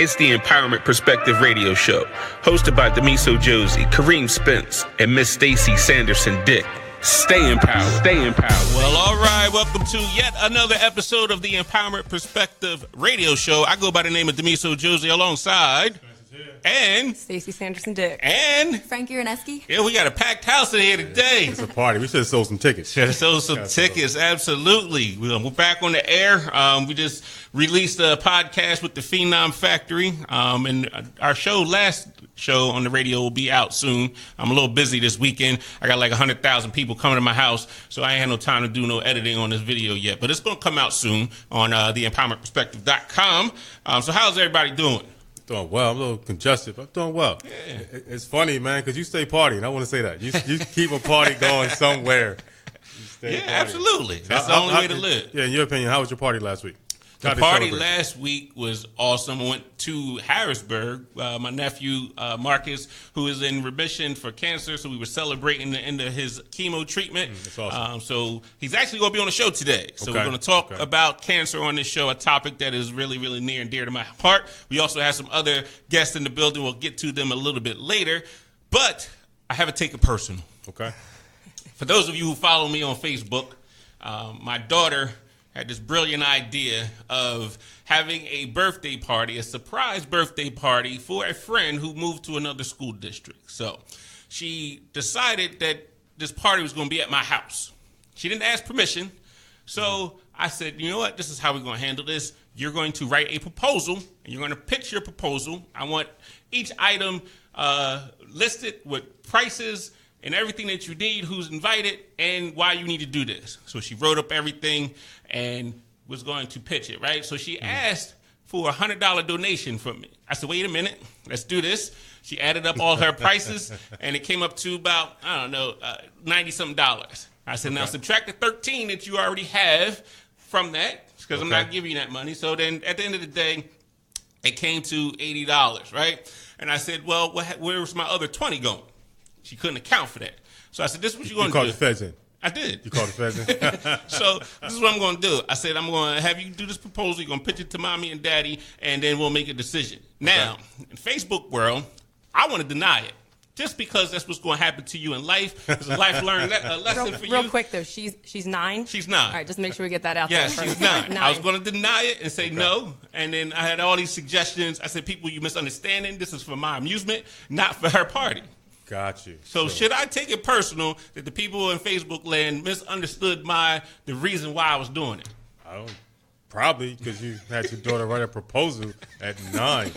It's the Empowerment Perspective Radio Show, hosted by Demiso Josey, Kareem Spence, and Miss Stacy Sanderson Dick. Stay empowered. Stay empowered. Well, all right. Welcome to yet another episode of the Empowerment Perspective Radio Show. I go by the name of Demiso Josey alongside... And Stacy Sanderson Dick. And Frank Uraneski. Yeah, we got a packed house in here today. It's a party. We should have sold some tickets. Should have sold some tickets, absolutely. We're back on the air. We just released a podcast with the Phenom Factory. And our last show on the radio will be out soon. I'm a little busy this weekend. I got like 100,000 people coming to my house, so I ain't had no time to do no editing on this video yet. But it's going to come out soon on the empowermentperspective.com. So how's everybody doing? Doing well. I'm a little congested, but I'm doing well. Yeah. It's funny, man, because you stay partying. I want to say that. You keep a party going somewhere. Yeah, absolutely. That's the only way to live. Yeah, in your opinion, how was your party last week? The party last week was awesome. I went to Harrisburg. My nephew, Marcus, who is in remission for cancer, so we were celebrating the end of his chemo treatment. That's awesome. So he's actually going to be on the show today. So we're going to talk about cancer on this show, a topic that is really, really near and dear to my heart. We also have some other guests in the building. We'll get to them a little bit later. But I have to take it personal. Okay. For those of you who follow me on Facebook, my daughter had this brilliant idea of having a birthday party, a surprise birthday party for a friend who moved to another school district. So she decided that this party was going to be at my house. She didn't ask permission. So I said, you know what? This is how we're going to handle this. You're going to write a proposal, and you're going to pitch your proposal. I want each item listed with prices and everything that you need, who's invited, and why you need to do this. So she wrote up everything and was going to pitch it, right? So she asked for a $100 donation from me. I said, wait a minute, let's do this. She added up all her prices, and it came up to about, $90-something. I said, now subtract the 13 that you already have from that, because I'm not giving you that money. So then at the end of the day, it came to $80, right? And I said, well, where's my other 20 going? She couldn't account for that. So I said, this is what you're going to do. You called the feds in. I did. You called the feds in? So this is what I'm going to do. I said, I'm going to have you do this proposal. You're going to pitch it to mommy and daddy, and then we'll make a decision. Now, in Facebook world, I want to deny it. Just because that's what's going to happen to you in life. It's a life learned lesson for you. Real quick, though, she's 9? She's 9. All right, just make sure we get that out there. Yeah, she's 9. I was going to deny it and say no. And then I had all these suggestions. I said, people, you misunderstanding. This is for my amusement, not for her party. Got you. So should I take it personal that the people in Facebook land misunderstood the reason why I was doing it? Probably because you had your daughter write a proposal at 9.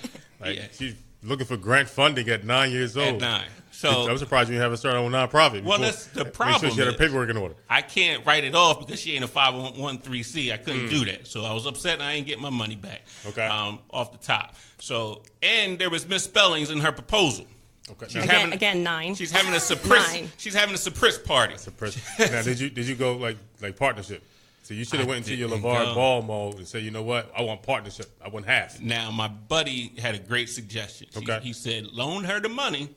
She's looking for grant funding at 9 years old. At 9. So I'm surprised you haven't started on a nonprofit. Well, that's the problem. Make sure she had her paperwork in order. I can't write it off because she ain't a 501c. I couldn't do that. So I was upset and I ain't getting my money back. Off the top. So, and there was misspellings in her proposal. Okay. Again, 9. She's having a suppress. She's having a suppress party. Now, did you go like partnership? So you should have went into your LeVar Ball mode and said, you know what, I want partnership. I want half. Now, my buddy had a great suggestion. He said, loan her the money,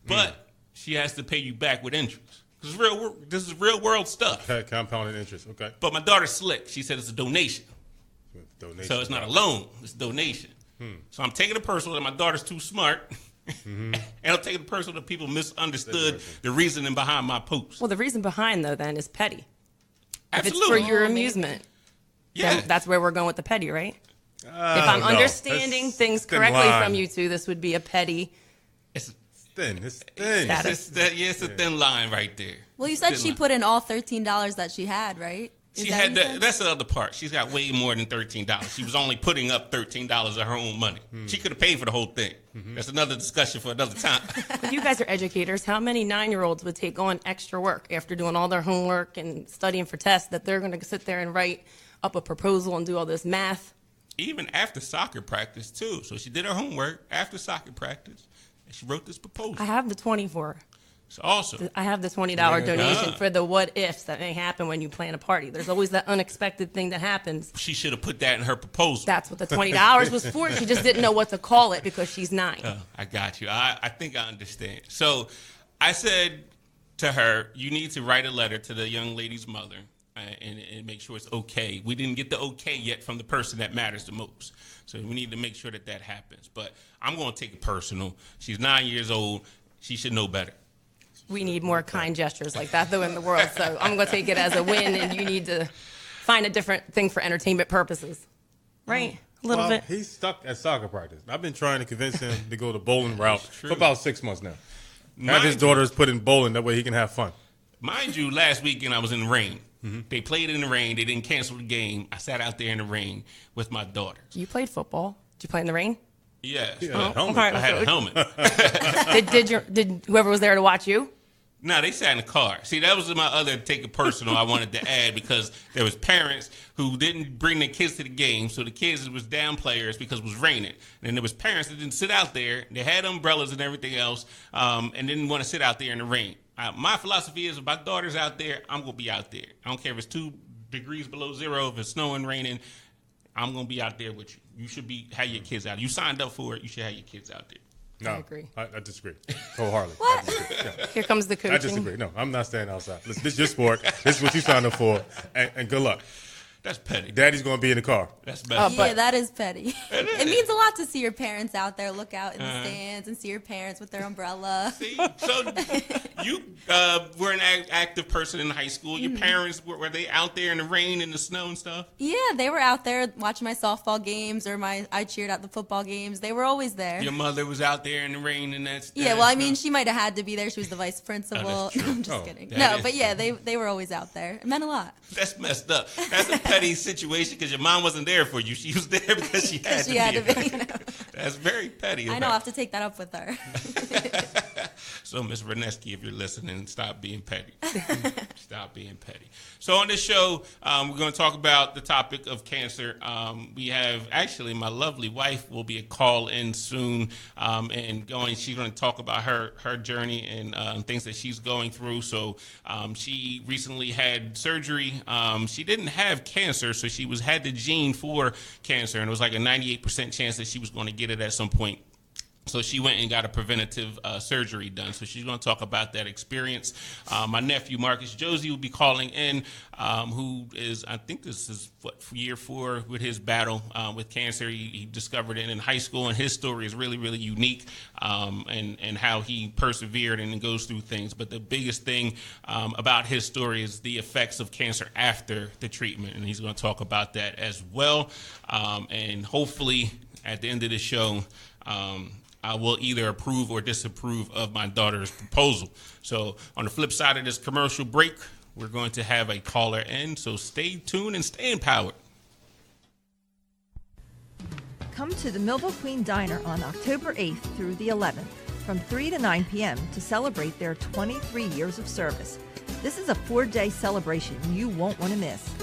but she has to pay you back with interest. This is real world stuff. Okay, compounded interest. Okay. But my daughter's slick. She said it's a donation. So it's not a loan. It's a donation. So I'm taking it personal that my daughter's too smart. And I'm taking it personal that people misunderstood the reasoning behind my post. Well, the reason behind, though, then, is petty. Absolutely. If it's for your amusement, then that's where we're going with the petty, right? If I'm understanding things correctly from you two, this would be a petty. It's thin. It's a thin line right there. Well, you said she put in all $13 that she had, right? She had that. That's the other part. She's got way more than $13. She was only putting up $13 of her own money. She could have paid for the whole thing. That's another discussion for another time. If you guys are educators, how many 9-year-olds would take on extra work after doing all their homework and studying for tests that they're going to sit there and write up a proposal and do all this math? Even after soccer practice, too. So she did her homework after soccer practice, and she wrote this proposal. I have the 24. It's awesome. I have the $20 donation for the what-ifs that may happen when you plan a party. There's always that unexpected thing that happens. She should have put that in her proposal. That's what the $20 was for. She just didn't know what to call it because she's 9. I got you. I think I understand. So I said to her, you need to write a letter to the young lady's mother and make sure it's okay. We didn't get the okay yet from the person that matters the most. So we need to make sure that happens. But I'm going to take it personal. She's 9 years old. She should know better. We need more kind gestures like that, though, in the world. So I'm going to take it as a win, and you need to find a different thing for entertainment purposes. Right? A little bit. He's stuck at soccer practice. I've been trying to convince him to go the bowling route for about 6 months now. Have his daughters put in bowling. That way he can have fun. Mind you, last weekend I was in the rain. Mm-hmm. They played in the rain. They didn't cancel the game. I sat out there in the rain with my daughters. You played football. Did you play in the rain? Yes. I had a helmet. Did whoever was there to watch you? No, they sat in the car. See, that was my other take it personal I wanted to add, because there was parents who didn't bring their kids to the game, so the kids was down players because it was raining. And there was parents that didn't sit out there. They had umbrellas and everything else, and didn't want to sit out there in the rain. My philosophy is if my daughter's out there, I'm going to be out there. I don't care if it's 2 degrees below zero, if it's snowing, raining, I'm going to be out there with you. You should have your kids out. You signed up for it. You should have your kids out there. No, I agree. I disagree wholeheartedly. What? I disagree. Yeah. Here comes the coaching. I disagree. No, I'm not staying outside. Listen, this is your sport. This is what you signed up for, and good luck. That's petty. Daddy's going to be in the car. That's petty. Yeah, that is petty. It means a lot to see your parents out there, look out in the stands and see your parents with their umbrella. See, so you were an active person in high school. Your parents, were they out there in the rain and the snow and stuff? Yeah, they were out there watching my softball games, or I cheered at the football games. They were always there. Your mother was out there in the rain and that's yeah, well, I mean, she might have had to be there. She was the vice principal. I'm just kidding. No, but yeah, they were always out there. It meant a lot. That's messed up. That's a petty situation because your mom wasn't there for you. She was there because she had to be. That's very petty. I know. I'll have to take that up with her. So, Ms. Reneski, if you're listening, stop being petty. Stop being petty. So on this show, we're going to talk about the topic of cancer. We have, actually, my lovely wife will be a call-in soon, she's going to talk about her journey and things that she's going through. So she recently had surgery. She didn't have cancer, so she had the gene for cancer, and it was like a 98% chance that she was going to get it at some point. So she went and got a preventative surgery done. So she's going to talk about that experience. My nephew, Marcus Josey, will be calling in, who is, I think this is, year 4 with his battle with cancer. He discovered it in high school, and his story is really, really unique, and how he persevered and goes through things. But the biggest thing about his story is the effects of cancer after the treatment, and he's going to talk about that as well. And hopefully, at the end of the show, I will either approve or disapprove of my daughter's proposal. So on the flip side of this commercial break, we're going to have a caller in. So stay tuned and stay empowered. Come to the Millville Queen Diner on October 8th through the 11th from 3 to 9 p.m. to celebrate their 23 years of service. This is a 4-day celebration you won't want to miss.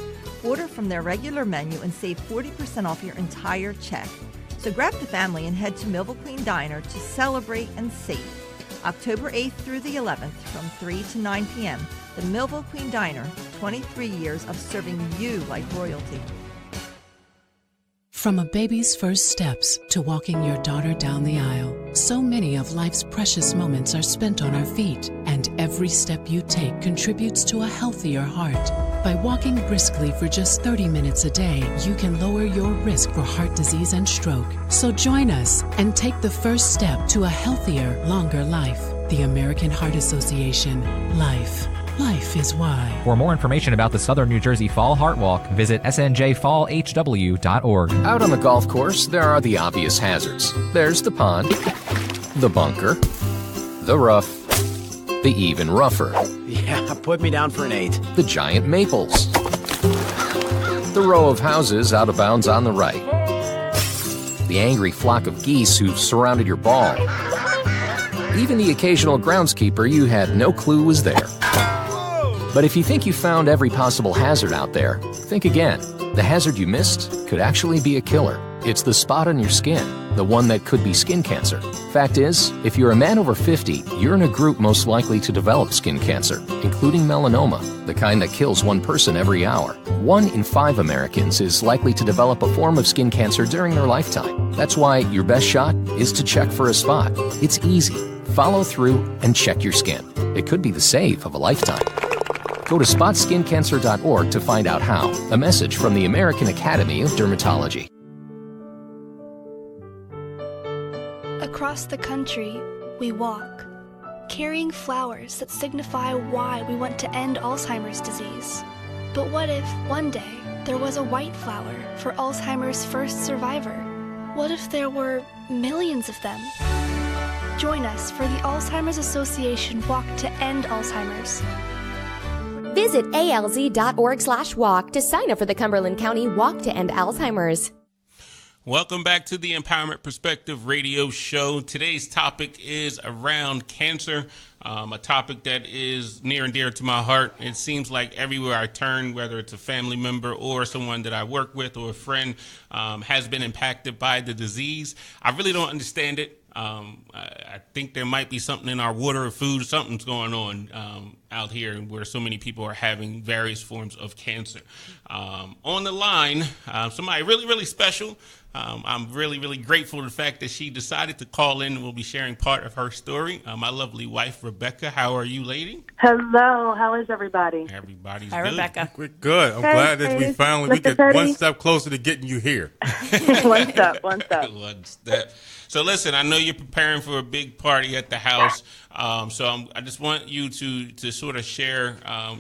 Order from their regular menu and save 40% off your entire check. So grab the family and head to Millville Queen Diner to celebrate and save. October 8th through the 11th from 3 to 9 p.m. The Millville Queen Diner, 23 years of serving you like royalty. From a baby's first steps to walking your daughter down the aisle, so many of life's precious moments are spent on our feet, and every step you take contributes to a healthier heart. By walking briskly for just 30 minutes a day, you can lower your risk for heart disease and stroke. So join us and take the first step to a healthier, longer life. The American Heart Association. Life is why. For more information about the Southern New Jersey Fall Heart Walk, visit snjfallhw.org. Out on the golf course, there are the obvious hazards. There's the pond, the bunker, the rough, the even rougher. Yeah, put me down for an 8. The giant maples. The row of houses out of bounds on the right. The angry flock of geese who've surrounded your ball. Even the occasional groundskeeper you had no clue was there. But if you think you found every possible hazard out there, think again. The hazard you missed could actually be a killer. It's the spot on your skin, the one that could be skin cancer. Fact is, if you're a man over 50, you're in a group most likely to develop skin cancer, including melanoma, the kind that kills one person every hour. 1 in 5 Americans is likely to develop a form of skin cancer during their lifetime. That's why your best shot is to check for a spot. It's easy. Follow through and check your skin. It could be the save of a lifetime. Go to spotSkinCancer.org to find out how. A message from the American Academy of Dermatology. Across the country, we walk, carrying flowers that signify why we want to end Alzheimer's disease. But what if, one day, there was a white flower for Alzheimer's first survivor? What if there were millions of them? Join us for the Alzheimer's Association Walk to End Alzheimer's. Visit alz.org/walk to sign up for the Cumberland County Walk to End Alzheimer's. Welcome back to the Empowerment Perspective radio show. Today's topic is around cancer, a topic that is near and dear to my heart. It seems like everywhere I turn, whether it's a family member or someone that I work with or a friend, has been impacted by the disease. I really don't understand it. I think there might be something in our water or food. Something's going on out here where so many people are having various forms of cancer. On the line, somebody really, really special. I'm really, really grateful for the fact that she decided to call in and will be sharing part of her story. My lovely wife, Rebekah. How are you, lady? Hello. How is everybody? Everybody's Hi, good. Rebekah. We're good. I'm glad that we finally get one step closer to getting you here. One step. One step. So listen, I know you're preparing for a big party at the house. I just want you to sort of share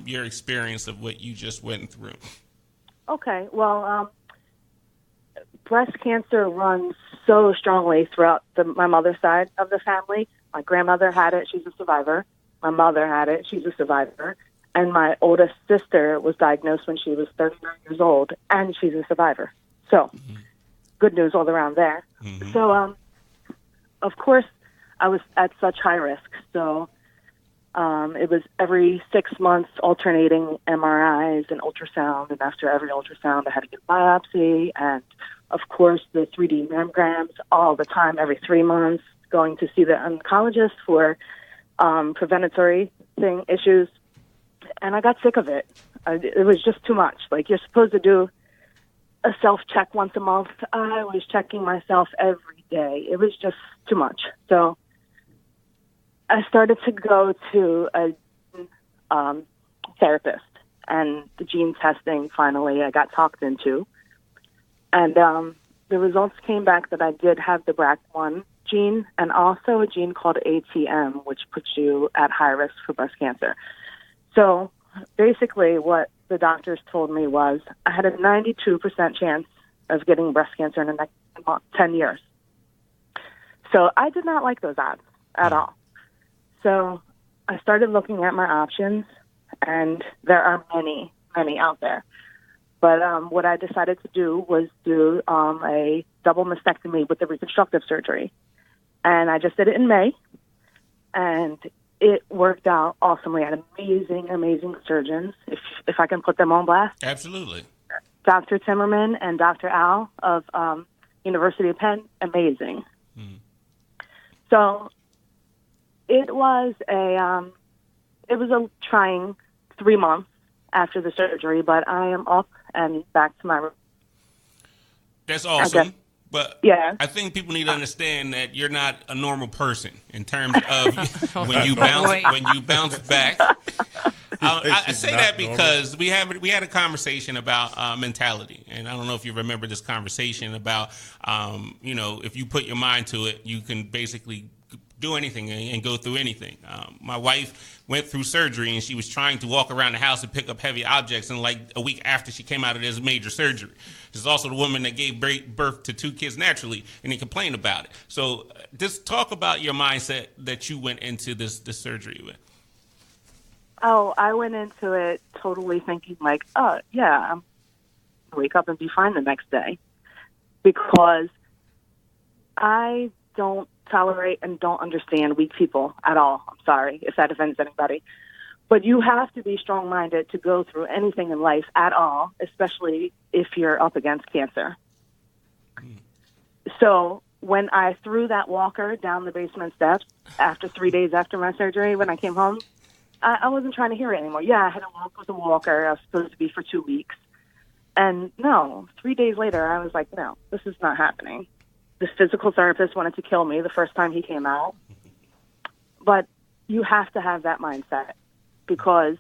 your experience of what you just went through. Okay. Well, breast cancer runs so strongly throughout my mother's side of the family. My grandmother had it. She's a survivor. My mother had it. She's a survivor. And my oldest sister was diagnosed when she was 39 years old, and she's a survivor. So good news all around there. Mm-hmm. So, of course, I was at such high risk. So it was every 6 months alternating MRIs and ultrasound. And after every ultrasound, I had to get a biopsy. And, of course, the 3D mammograms all the time, every 3 months, going to see the oncologist for preventatory issues. And I got sick of it. It was just too much. Like, you're supposed to do a self-check once a month. I was checking myself every day. It was just too much. So I started to go to a therapist, and the gene testing, finally, I got talked into. And the results came back that I did have the BRCA1 gene and also a gene called ATM, which puts you at high risk for breast cancer. So basically what the doctors told me was I had a 92% chance of getting breast cancer in the next 10 years. So I did not like those odds at all. So I started looking at my options, and there are many, many out there. But what I decided to do was do a double mastectomy with the reconstructive surgery. And I just did it in May, and it worked out awesomely. I had amazing, amazing surgeons, if I can put them on blast. Absolutely. Dr. Timmerman and Dr. Al of University of Penn, amazing. Mm. So it was a trying 3 months after the surgery, but I am up and back to my. That's awesome. But yeah. I think people need to understand that you're not a normal person in terms of when you bounce back. I say that because we had a conversation about mentality, and I don't know if you remember this conversation about if you put your mind to it, you can basically do anything and go through anything. My wife went through surgery, and she was trying to walk around the house and pick up heavy objects, and like a week after she came out of this major surgery. This is also the woman that gave birth to 2 kids naturally, and they complained about it. So just talk about your mindset that you went into this surgery with. Oh, I went into it totally thinking like, oh, yeah, I'm going to wake up and be fine the next day, because I don't tolerate and don't understand weak people at all. I'm sorry if that offends anybody. But you have to be strong-minded to go through anything in life at all, especially if you're up against cancer. So when I threw that walker down the basement steps after 3 days after my surgery, when I came home, I wasn't trying to hear it anymore. Yeah, I had to walk with a walker. I was supposed to be for 2 weeks. And no, 3 days later, I was like, no, this is not happening. This physical therapist wanted to kill me the first time he came out. But you have to have that mindset, because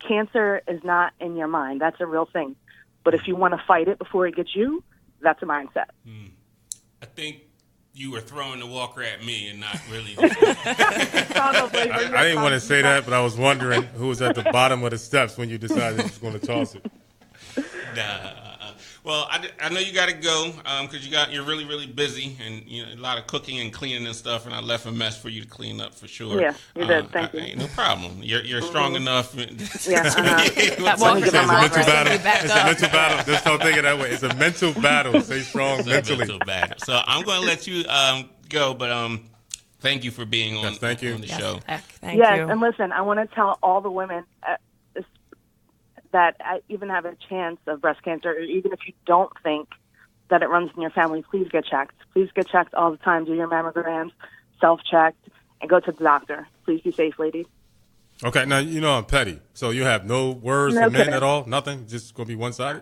cancer is not in your mind. That's a real thing. But if you want to fight it before it gets you, that's a mindset. I think you were throwing the walker at me and not really. I didn't want to say that, but I was wondering who was at the bottom of the steps when you decided you was going to toss it. Well, I know you got to go because you're really, really busy and a lot of cooking and cleaning and stuff, and I left a mess for you to clean up for sure. Yeah, you did. Thank you. No problem. You're strong enough. Yeah, It's a mental battle. Just don't think of that way. It's a mental battle. Stay strong mentally. Mental battle. So I'm going to let you go, but thank you for being on the show. Thank you. And listen, I want to tell all the women that even have a chance of breast cancer, or even if you don't think that it runs in your family, please get checked. Please get checked all the time. Do your mammograms, self-checked, and go to the doctor. Please be safe, ladies. Okay, now, I'm petty. So you have no words for men at all? Nothing? Just going to be one-sided?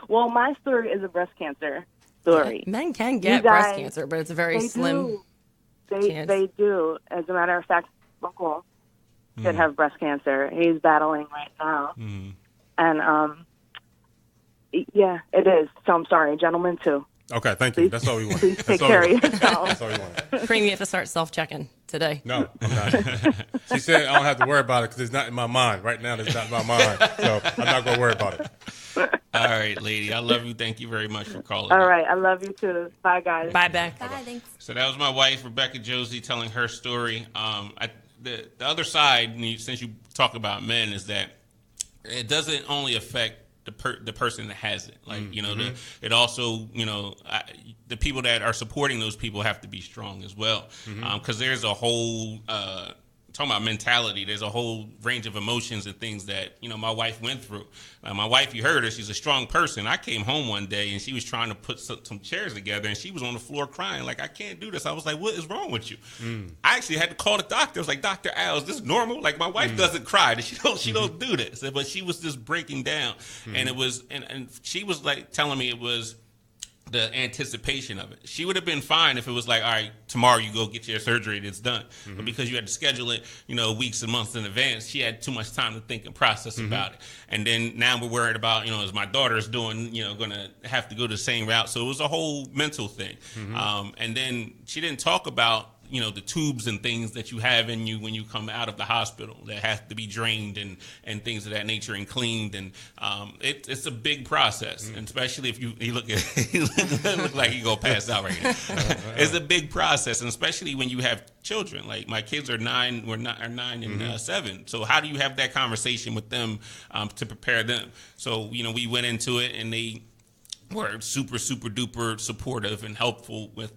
Well, my story is a breast cancer story. Men can get breast cancer, but it's a very slim chance. They do. As a matter of fact, Uncle did have breast cancer. He's battling right now. And, yeah, it is. So I'm sorry. Gentlemen, too. Okay, thank you. That's all we want. Please take care of yourself. That's all we want. Cream, you have to start self-checking today. No, I'm not. She said I don't have to worry about it because it's not in my mind. Right now, it's not in my mind. So I'm not going to worry about it. All right, lady. I love you. Thank you very much for calling. All right. I love you, too. Bye, guys. Bye, Beck. Bye, thanks. So that was my wife, Rebekah Josey, telling her story. The other side, since you talk about men, is that it doesn't only affect the person that has it. Like, it also, the people that are supporting those people have to be strong as well. Because there's a whole, talking about mentality, there's a whole range of emotions and things that, my wife went through. My wife, you heard her, she's a strong person. I came home one day and she was trying to put some chairs together and she was on the floor crying like, I can't do this. I was like, what is wrong with you? I actually had to call the doctor. I was like, Dr. Al, is this normal? Like, my wife doesn't cry. She don't do this. But she was just breaking down. And it was, and she was like telling me it was the anticipation of it. She would have been fine if it was like, all right, tomorrow you go get your surgery and it's done. But because you had to schedule it, weeks and months in advance, she had too much time to think and process about it. And then now we're worried about, is my daughter's doing, going to have to go the same route. So it was a whole mental thing. And then she didn't talk about, the tubes and things that you have in you when you come out of the hospital that have to be drained and things of that nature and cleaned. And it's a big process, and especially if he look like he gonna pass out right now. It's a big process, and especially when you have children. Like my kids are 9 and 7. So how do you have that conversation with them to prepare them? So we went into it, and they were super, super duper supportive and helpful with,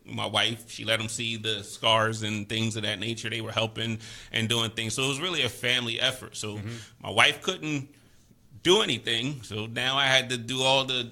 my wife. She let them see the scars and things of that nature. They were helping and doing things. So it was really a family effort. So my wife couldn't do anything. So now I had to do all the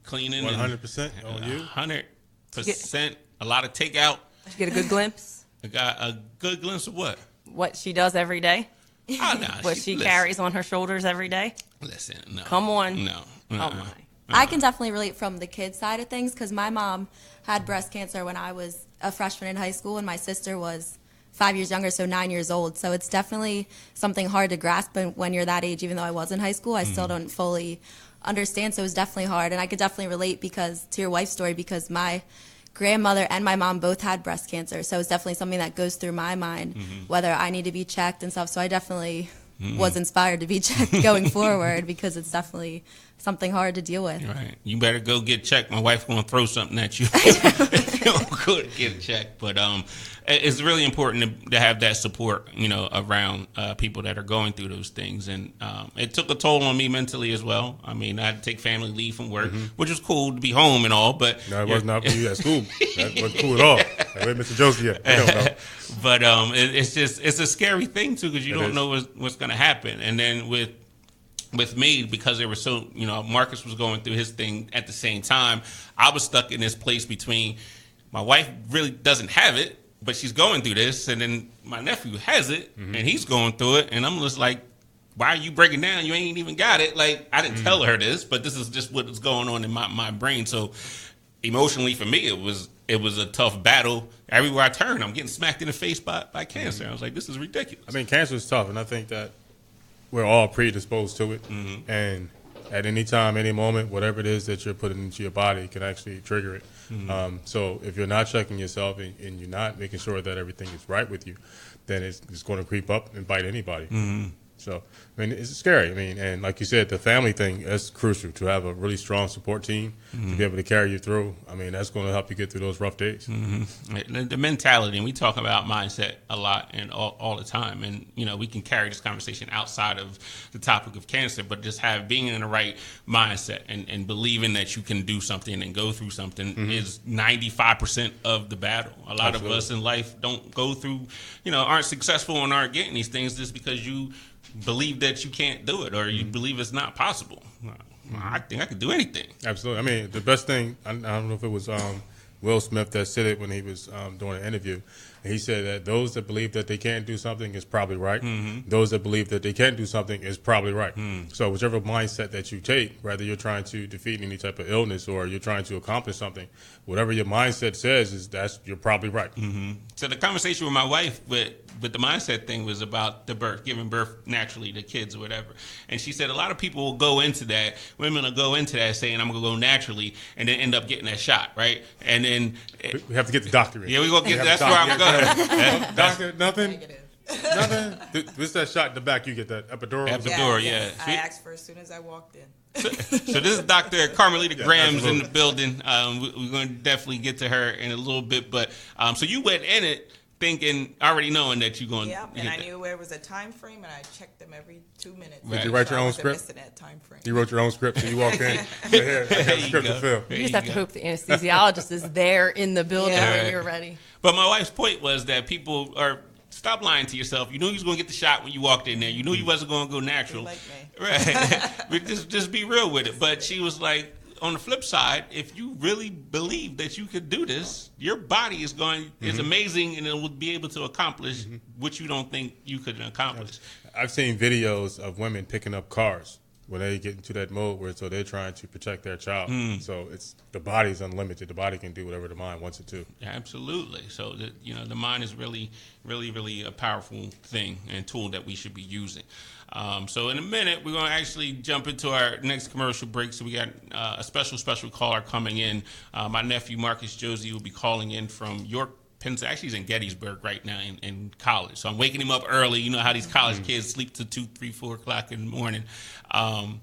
cleaning. 100% on you? 100%. A lot of takeout. Did you get a good glimpse? I got a good glimpse of what? What she does every day? Oh, no. What she carries on her shoulders every day? Listen, no. Come on. No. Oh, my. I can definitely relate from the kids side of things because my mom had breast cancer when I was a freshman in high school and my sister was 5 years younger, so 9 years old. So it's definitely something hard to grasp when you're that age. Even though I was in high school, I still don't fully understand. So it was definitely hard. And I could definitely relate to your wife's story because my grandmother and my mom both had breast cancer. So it's definitely something that goes through my mind, whether I need to be checked and stuff. So I definitely was inspired to be checked going forward because it's definitely something hard to deal with. Right. You better go get checked. My wife's going to throw something at you if you don't go to get checked. But it's really important to have that support, around people that are going through those things. And it took a toll on me mentally as well. I mean, I had to take family leave from work, which was cool to be home and all. But no, it was not for you at school. That wasn't cool at all. Where's Mr. Josey at? I don't know. But it's a scary thing, too, because you don't know what's going to happen. And then with me, because they were so, Marcus was going through his thing at the same time, I was stuck in this place between my wife really doesn't have it, but she's going through this, and then my nephew has it, and he's going through it, and I'm just like, why are you breaking down? You ain't even got it. Like, I didn't tell her this, but this is just what is going on in my brain. So emotionally for me, it was a tough battle. Everywhere I turn, I'm getting smacked in the face by cancer. I was like, this is ridiculous. I mean, cancer is tough, and I think that we're all predisposed to it, and at any time, any moment, whatever it is that you're putting into your body can actually trigger it. So if you're not checking yourself and you're not making sure that everything is right with you, then it's going to creep up and bite anybody. So, I mean, it's scary. I mean, and like you said, the family thing is crucial, to have a really strong support team to be able to carry you through. I mean, that's going to help you get through those rough days. The mentality, and we talk about mindset a lot and all the time. And, you know, we can carry this conversation outside of the topic of cancer, but just being in the right mindset and believing that you can do something and go through something is 95% of the battle. A lot of us in life don't go through, you know, aren't successful and aren't getting these things just because you believe that you can't do it or you believe it's not possible. I think I could do anything. Absolutely. I mean, the best thing, I don't know if it was Will Smith that said it when he was doing an interview. He said that those that believe that they can't do something is probably right. Those that believe that they can do something is probably right. So whichever mindset that you take, whether you're trying to defeat any type of illness or you're trying to accomplish something, whatever your mindset says is you're probably right. So the conversation with my wife with the mindset thing was about the birth, giving birth naturally to kids or whatever. And she said a lot of people will go into that, women will go into that saying I'm going to go naturally and then end up getting that shot, right? And then we have to get the doctor in. Yeah, we're going to get that's where I'm going. Doctor, nothing? Nothing? What's that shot in the back you get, that epidural? Epidural, yeah. I asked for as soon as I walked in. So this is Dr. Carmelita Graham's in the building. We're going to definitely get to her in a little bit. But so you went in it thinking, already knowing that you're going to and I knew there was a time frame, and I checked them every 2 minutes. Did you write your own script? That time frame. You wrote your own script, so you walk in. Here, I got a script to fill. You just have to hope the anesthesiologist is there in the building when you're ready. But my wife's point was that people are, stop lying to yourself. You knew you was going to get the shot when you walked in there. You knew you wasn't going to go natural. Like me. Right. But just be real with it. But she was like, on the flip side, if you really believe that you could do this, your body is amazing, and it will be able to accomplish what you don't think you could accomplish. I've seen videos of women picking up cars when they get into that mode where they're trying to protect their child. So it's the body's unlimited. The body can do whatever the mind wants it to. Yeah, absolutely. So the mind is really, really, really a powerful thing and tool that we should be using. So in a minute, we're going to actually jump into our next commercial break. So we got a special caller coming in. My nephew, Marcus Josey, will be calling in from York, Pennsylvania. Actually, he's in Gettysburg right now in college. So I'm waking him up early. You know how these college kids sleep to 2, 3, 4 o'clock in the morning. And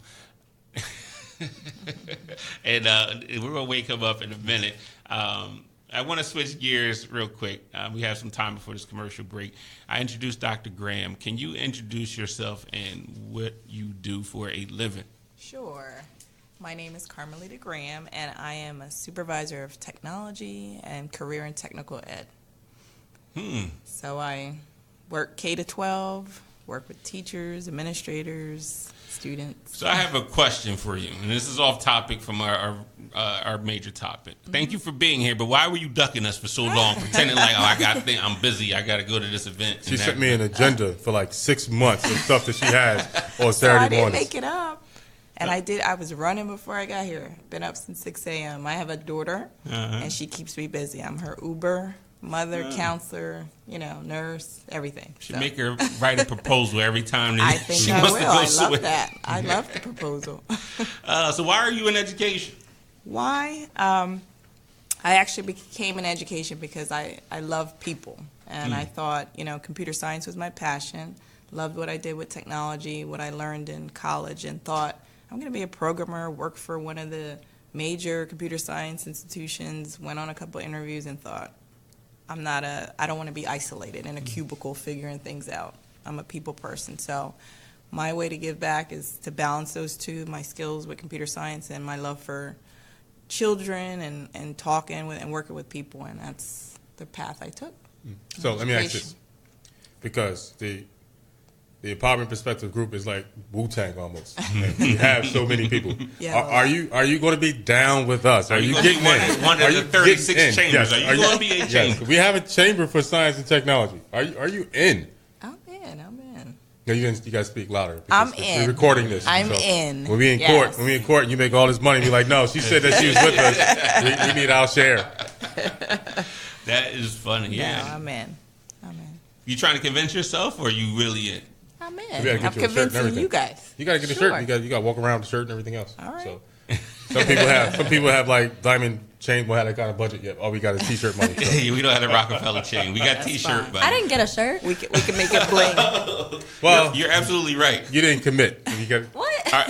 we're going to wake him up in a minute. I want to switch gears real quick. We have some time before this commercial break. I introduced Dr. Graham. Can you introduce yourself and what you do for a living? Sure. My name is Carmelita Graham, and I am a supervisor of technology and career and technical ed. So I work K-12, work with teachers, administrators, students. So I have a question for you, and this is off topic from our major topic. Thank you for being here, but why were you ducking us for so long, pretending like, I'm busy, I got to go to this event? She sent me an agenda for like 6 months of stuff that she has on Saturday mornings. I didn't make it up. And I was running before I got here. Been up since 6 a.m. I have a daughter, and she keeps me busy. I'm her Uber, mother, counselor, nurse, everything. Should make her write a proposal every time I think she I wants will. to go I swim. love that. I love the proposal. So why are you in education? Why? I actually became in education because I love people. And I thought, computer science was my passion. Loved what I did with technology, what I learned in college, and thought, I'm going to be a programmer, work for one of the major computer science institutions, went on a couple of interviews and thought, I don't want to be isolated in a cubicle figuring things out. I'm a people person. So my way to give back is to balance those two, my skills with computer science and my love for children and talking with and working with people, and that's the path I took. So let me ask this, because the Empowerment Perspective group is like Wu-Tang almost. We have so many people. Are you going to be down with us? Are you getting in? One of the 36 chambers. Yes. Are you going to be a chamber? Yes. We have a chamber for science and technology. Are you in? I'm in. No, you got to speak louder. I'm in. We're recording this. I'm in. When we in court, and you make all this money, you're like, no, she said that she was with us. We need our share. That is funny. Yeah, no, I'm in. You trying to convince yourself, or are you really in? I'm in. You gotta get I'm you a shirt and convincing everything. you guys. You gotta get a Sure. shirt. You gotta walk around with the shirt and everything else. All right. So some people have like diamond chains. Won't have that kind of budget yet. All we got is t-shirt money. So. We don't have the Rockefeller chain. We got t-shirt money. I didn't get a shirt. We can make it bling. Well, you're absolutely right. You didn't commit. What?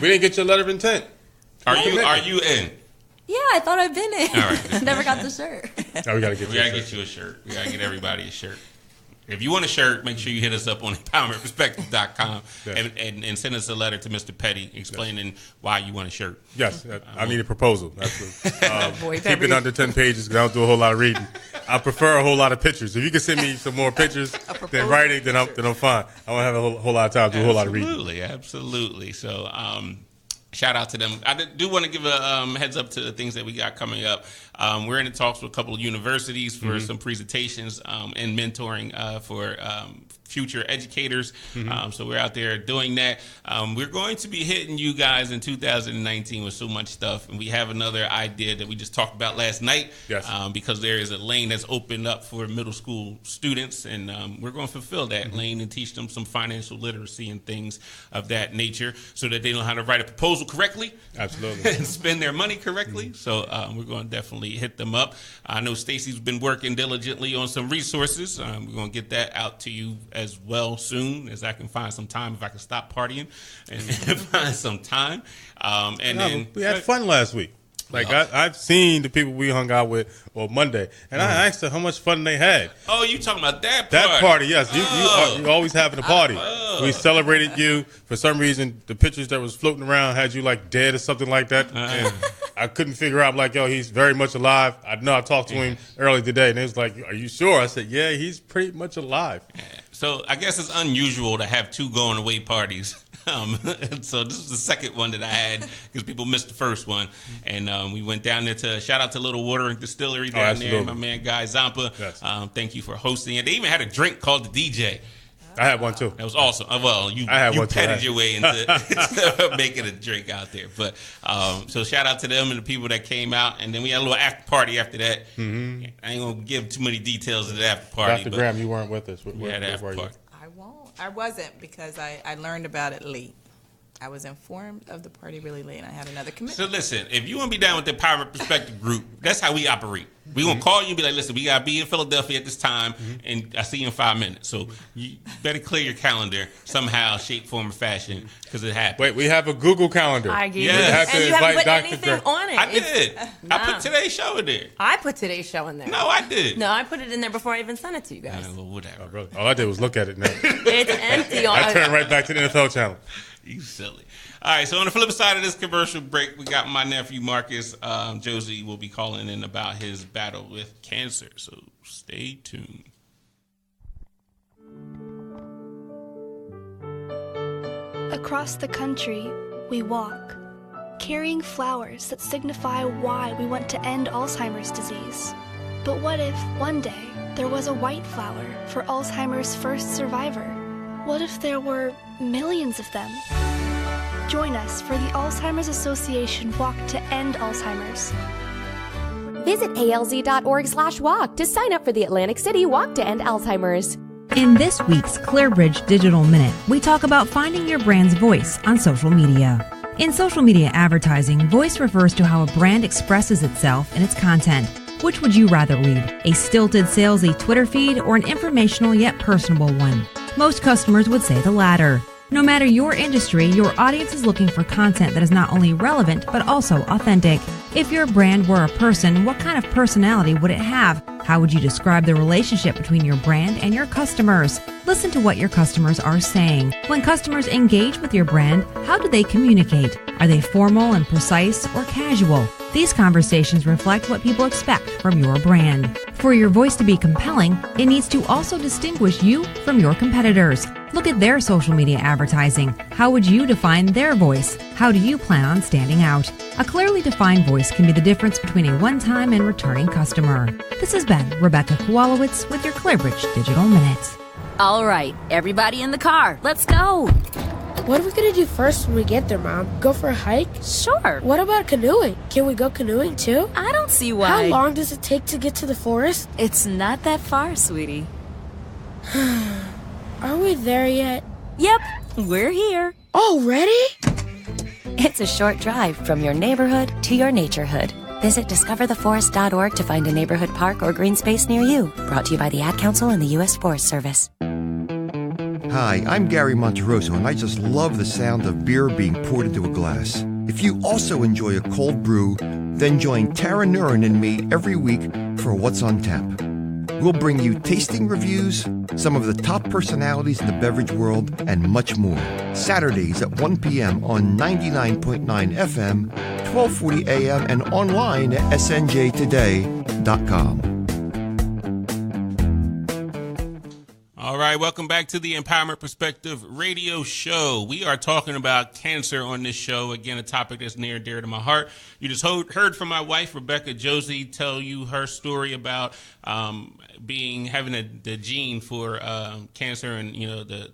We didn't get your letter of intent. Are you in? Yeah, I thought I'd been in. All right. Never got the shirt. No, we gotta get you a shirt. We gotta get everybody a shirt. If you want a shirt, make sure you hit us up on empowermentperspective.com and send us a letter to Mr. Petty explaining why you want a shirt. Yes, I need a proposal. Absolutely. Keep it under 10 pages because I don't do a whole lot of reading. I prefer a whole lot of pictures. If you can send me some more pictures than writing, then I'm fine. I won't have a whole lot of time to do a whole lot of reading. Absolutely. So, shout out to them. I do want to give a heads up to the things that we got coming up. We're in the talks with a couple of universities for some presentations and mentoring for future educators. So we're out there doing that. We're going to be hitting you guys in 2019 with so much stuff. And we have another idea that we just talked about last night. Yes. Because there is a lane that's opened up for middle school students. And we're going to fulfill that lane and teach them some financial literacy and things of that nature so that they know how to write a proposal correctly. Absolutely. And spend their money correctly. So we're going to definitely hit them up. I know Stacy's been working diligently on some resources. We're going to get that out to you as well soon as I can find some time, if I can stop partying and find some time. Then we had fun last week. Like I've seen the people we hung out with on Monday, and I asked them how much fun they had. Oh, you talking about that party? That party, yes. You always having a party. We celebrated you. For some reason, the pictures that was floating around had you like dead or something like that. And I couldn't figure out, like, yo, he's very much alive. I know I talked to him early today, and it was like, are you sure? I said, yeah, he's pretty much alive. So I guess it's unusual to have two going away parties. So this is the second one that I had because people missed the first one, and we went down there to shout out to Little Water and Distillery down there. My man Guy Zampa. Yes. Thank you for hosting it. They even had a drink called the DJ. I had one too. That was awesome. Well, you petted your way into making a drink out there. But so shout out to them and the people that came out, and then we had a little after party after that. I ain't gonna give too many details of the after party. Dr. Graham, you weren't with us. We had after party. I wasn't because I learned about it late. I was informed of the party really late, and I had another commitment. So listen, if you want to be down with the Empowerment Perspective group, that's how we operate. We gonna call you and be like, listen, we gotta be in Philadelphia at this time, and I see you in 5 minutes. So you better clear your calendar somehow, shape, form, or fashion, because it happens. Wait, we have a Google Calendar. I gave you have to and you invite haven't put Dr. anything on it. I did. I put today's show in there. I put today's show in there. No, I did. No, I put it in there before I even sent it to you guys. Well, whatever. Oh, really? All I did was look at it now. It's empty. I turned right back to the NFL channel. You silly. All right, so on the flip side of this commercial break, we got my nephew Marcus. Josey will be calling in about his battle with cancer, so stay tuned. Across the country, we walk, carrying flowers that signify why we want to end Alzheimer's disease. But what if, one day, there was a white flower for Alzheimer's first survivor? What if there were millions of them? Join us for the Alzheimer's Association Walk to End Alzheimer's. Visit alz.org/walk to sign up for the Atlantic City Walk to End Alzheimer's. In this week's ClearBridge Digital Minute, we talk about finding your brand's voice on social media. In social media advertising, voice refers to how a brand expresses itself in its content. Which would you rather read? A stilted, salesy Twitter feed or an informational yet personable one? Most customers would say the latter. No matter your industry, your audience is looking for content that is not only relevant, but also authentic. If your brand were a person, what kind of personality would it have? How would you describe the relationship between your brand and your customers? Listen to what your customers are saying. When customers engage with your brand, how do they communicate? Are they formal and precise or casual? These conversations reflect what people expect from your brand. For your voice to be compelling, it needs to also distinguish you from your competitors. Look at their social media advertising. How would you define their voice? How do you plan on standing out? A clearly defined voice can be the difference between a one-time and returning customer. This has been Rebekah Kowalowitz with your ClearBridge Digital Minute. All right, everybody in the car, let's go. What are we going to do first when we get there, Mom? Go for a hike? Sure. What about canoeing? Can we go canoeing too? I don't see why. How long does it take to get to the forest? It's not that far, sweetie. Are we there yet? Yep, we're here. Already? It's a short drive from your neighborhood to your naturehood. Visit discovertheforest.org to find a neighborhood park or green space near you. Brought to you by the Ad Council and the U.S. Forest Service. Hi, I'm Gary Monteroso, and I just love the sound of beer being poured into a glass. If you also enjoy a cold brew, then join Tara Nurin and me every week for What's on Tap. We'll bring you tasting reviews, some of the top personalities in the beverage world, and much more. Saturdays at 1 p.m. on 99.9 FM, 1240 a.m., and online at snjtoday.com. All right, welcome back to the Empowerment Perspective radio show. We are talking about cancer on this show. Again, a topic that's near and dear to my heart. You just heard from my wife, Rebekah, Josey, tell you her story about having the gene for cancer, and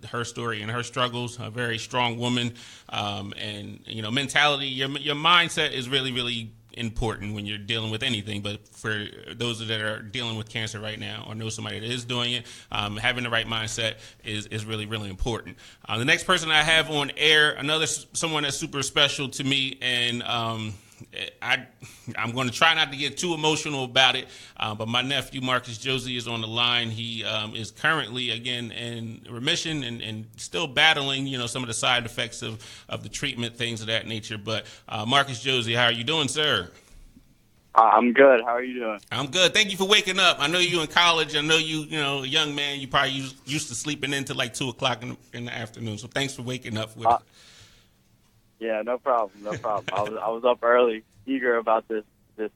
her story and her struggles. A very strong woman, and mentality. Your mindset is really, really important when you're dealing with anything, but for those that are dealing with cancer right now or know somebody that is doing it, having the right mindset is really, really important. The next person I have on air, someone that's super special to me, and I'm going to try not to get too emotional about it, but my nephew, Marcus Josey, is on the line. He is currently, again, in remission and still battling, some of the side effects of the treatment, things of that nature. But Marcus Josey, how are you doing, sir? I'm good. How are you doing? I'm good. Thank you for waking up. I know you in college. I know you, a young man. You probably used to sleeping in till like 2 o'clock in the afternoon. So thanks for waking up with us. Yeah, no problem. I was up early, eager about this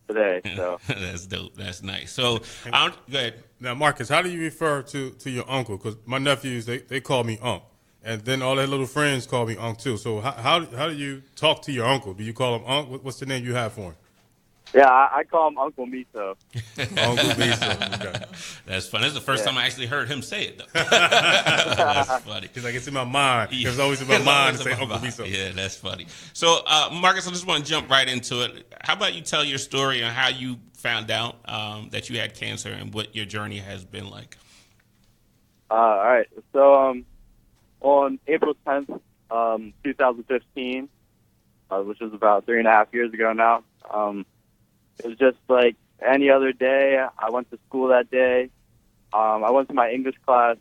today. So that's dope. That's nice. So go ahead. Now, Marcus, how do you refer to your uncle? Because my nephews, they call me Unc, and then all their little friends call me Unc too. So how do you talk to your uncle? Do you call him Unc? What's the name you have for him? Yeah, I call him Uncle Miso. Uncle Miso. Okay. That's funny. This is the first time I actually heard him say it, though. That's funny. He's like, it's in my mind. It's always in my mind to say Uncle Miso. Yeah, that's funny. So, Marcus, I just want to jump right into it. How about you tell your story on how you found out that you had cancer and what your journey has been like? All right. So, on April 10th, 2015, which was about 3.5 years ago now, it was just like any other day. I went to school that day. I went to my English class,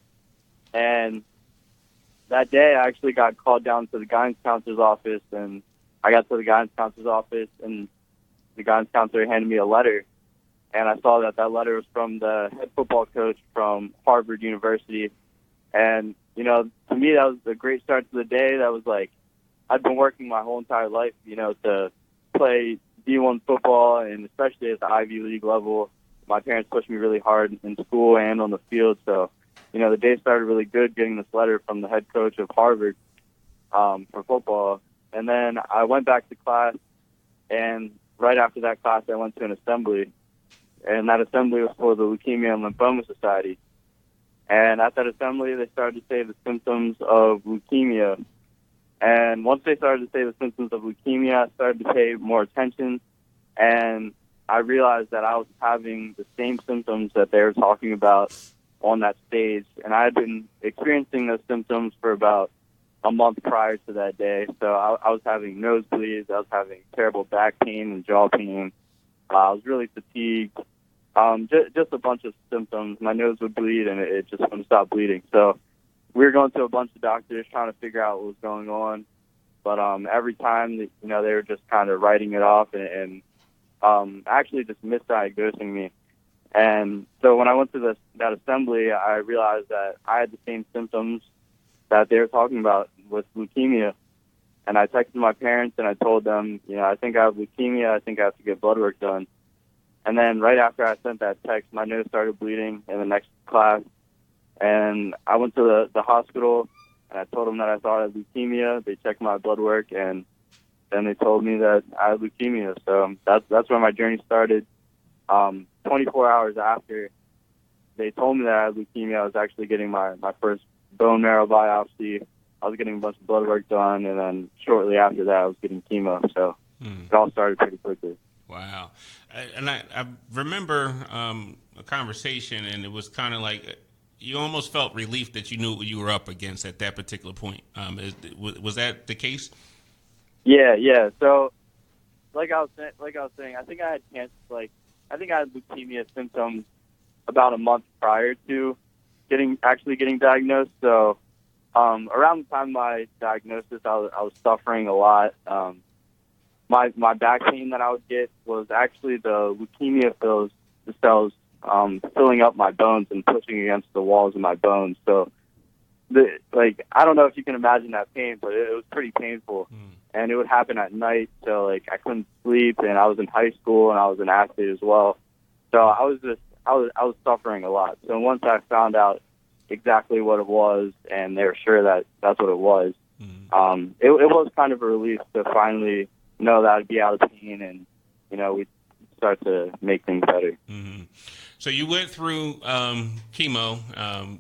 and that day I actually got called down to the guidance counselor's office, and I got to the guidance counselor's office, and the guidance counselor handed me a letter, and I saw that letter was from the head football coach from Harvard University, and, to me that was a great start to the day. That was like, I'd been working my whole entire life, to play D1 football, and especially at the Ivy League level. My parents pushed me really hard in school and on the field. So, the day started really good getting this letter from the head coach of Harvard for football. And then I went back to class, and right after that class, I went to an assembly. And that assembly was for the Leukemia and Lymphoma Society. And at that assembly, they started to say the symptoms of leukemia. And once they started to say the symptoms of leukemia, I started to pay more attention, and I realized that I was having the same symptoms that they were talking about on that stage. And I had been experiencing those symptoms for about a month prior to that day. So I was having nosebleeds, I was having terrible back pain and jaw pain. I was really fatigued, just a bunch of symptoms. My nose would bleed, and it just wouldn't stop bleeding. So we were going to a bunch of doctors trying to figure out what was going on, but every time, they were just kind of writing it off and actually just misdiagnosing me. And so when I went to that assembly, I realized that I had the same symptoms that they were talking about with leukemia. And I texted my parents and I told them, I think I have leukemia. I think I have to get blood work done. And then right after I sent that text, my nose started bleeding in the next class. And I went to the hospital, and I told them that I thought I had leukemia. They checked my blood work, and then they told me that I had leukemia. So that's where my journey started. 24 hours after they told me that I had leukemia, I was actually getting my first bone marrow biopsy. I was getting a bunch of blood work done, and then shortly after that, I was getting chemo. So it all started pretty quickly. Wow. And I remember a conversation, and it was kind of like, you almost felt relief that you knew what you were up against at that particular point. Was that the case? Yeah. So, like I was saying, I think I had cancer. I think I had leukemia symptoms about a month prior to getting diagnosed. So, around the time of my diagnosis, I was suffering a lot. My back pain that I would get was actually the leukemia cells filling up my bones and pushing against the walls of my bones. So, I don't know if you can imagine that pain, but it was pretty painful. And it would happen at night, so I couldn't sleep, and I was in high school and I was an athlete as well. So I was suffering a lot. So once I found out exactly what it was, and they were sure that that's what it was, it was kind of a relief to finally know that I'd be out of pain, and we'd start to make things better. Mm-hmm. So you went through chemo,